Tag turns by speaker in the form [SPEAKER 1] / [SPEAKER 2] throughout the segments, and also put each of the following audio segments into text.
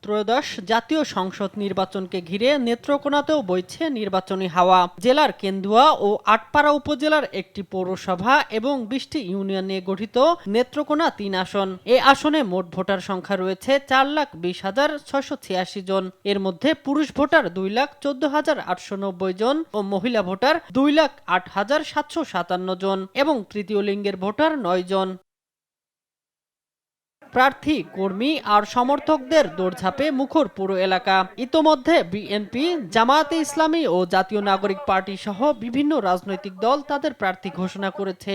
[SPEAKER 1] ত্রয়োদশ জাতীয় সংসদ নির্বাচনকে ঘিরে নেত্রকোনাতেও বইছে নির্বাচনী হাওয়া। জেলার কেন্দুয়া ও আটপাড়া উপজেলার একটি পৌরসভা এবং 20টি ইউনিয়ন নিয়ে গঠিত নেত্রকোনা 3 আসন। এ আসনে মোট ভোটার সংখ্যা রয়েছে 4,20,686 জন। এর মধ্যে পুরুষ ভোটার 2,14,890 জন ও মহিলা ভোটার 2,08,757 জন এবং তৃতীয় লিঙ্গের ভোটার 9 জন। প্রার্থী, কর্মী আর সমর্থকদের দৌড়ঝাঁপে মুখর পুরো এলাকা। ইতোমধ্যে বিএনপি, জামায়াতে ইসলামী ও জাতীয় নাগরিক পার্টি সহ বিভিন্ন রাজনৈতিক দল তাদের প্রার্থী ঘোষণা করেছে।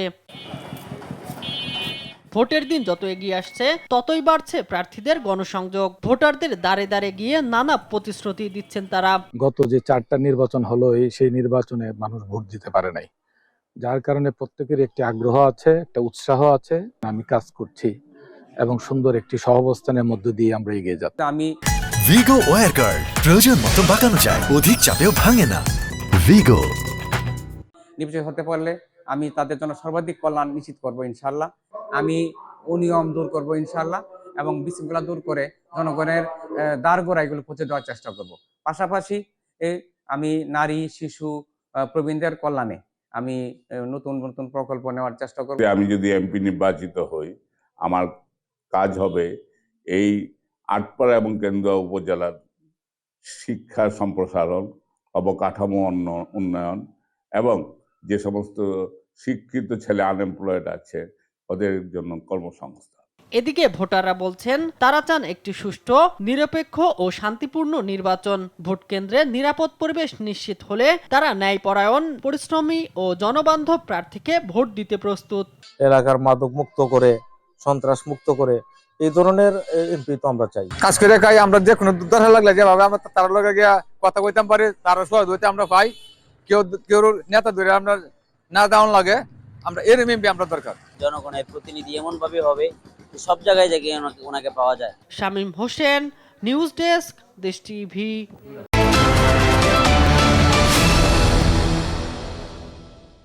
[SPEAKER 1] ভোটের দিন যত এগিয়ে আসছে ততই বাড়ছে প্রার্থীদের গণসংযোগ। ভোটারদের দাঁড়ে দাঁড়ে গিয়ে নানা প্রতিশ্রুতি দিচ্ছেন তারা।
[SPEAKER 2] গত যে 4টা নির্বাচন হলো সেই নির্বাচনে মানুষ ভোট দিতে পারে নাই, যার কারণে প্রত্যেকের একটি আগ্রহ আছে, একটা উৎসাহ আছে। আমি কাজ করছি এবং সুন্দর একটি সহাবস্থানের মধ্য দিয়ে আমরা এগিয়ে যাচ্ছি।
[SPEAKER 3] আমি
[SPEAKER 4] ভিগো ওয়্যার গার্ড প্রয়োজন মতো বাঁকানো যায়, অধিক চাপেও ভাঙে না। ভিগো
[SPEAKER 3] নির্বাচিত হতে পারলে আমি তাদের জন্য সর্বাধিক কল্যাণ নিশ্চিত করব ইনশাল্লাহ। আমি অনিয়ম দূর করব ইনশাল্লাহ এবং বিশৃঙ্খলা দূর করে জনগণের দ্বারগোড়া এগুলো পৌঁছে দেওয়ার চেষ্টা করব। পাশাপাশি আমি নারী, শিশু, প্রবীণদের কল্যাণে আমি নতুন নতুন প্রকল্প নেওয়ার চেষ্টা করব।
[SPEAKER 5] আমি যদি এমপি নির্বাচিত হই, আমার কাজ হবে এই আটপাড়া এবং কেন্দুয়া উপজেলার শিক্ষা সম্প্রসারণ, অবকাঠামো উন্নয়ন এবং যে সমস্ত শিক্ষিত ছেলে আনএমপ্লয়েড আছে ওদের জন্য কর্মসংস্থান।
[SPEAKER 1] এদিকে ভোটাররা বলছেন তারা চান একটি সুষ্ঠু, নিরপেক্ষ ও শান্তিপূর্ণ নির্বাচন। ভোট কেন্দ্রে নিরাপদ পরিবেশ নিশ্চিত হলে তারা ন্যায়পরায়ণ, পরিশ্রমী ও জনবান্ধব প্রার্থীকে ভোট দিতে প্রস্তুত।
[SPEAKER 6] এলাকার মাদক মুক্ত করে, সন্ত্রাস মুক্ত করে এই ধরনের এমপি তো আমরা চাই।
[SPEAKER 7] কাজ করে খাই আমরা, যে কোনো দরকার লাগলে যেভাবে আমরা তার লগে গিয়া কথা কইতাম পারি, তার সহজ হইতে আমরা পাই। কেউ নেতা ধরে আমরা না দেওয়ান লাগে, আমরা এর এমপি আমরা দরকার।
[SPEAKER 8] জনগণের প্রতিনিধি এমন ভাবে হবে সব জায়গায় ওনাকে পাওয়া যায়।
[SPEAKER 1] শামীম হোসেন, নিউজ ডেস্ক, দেশ টিভি।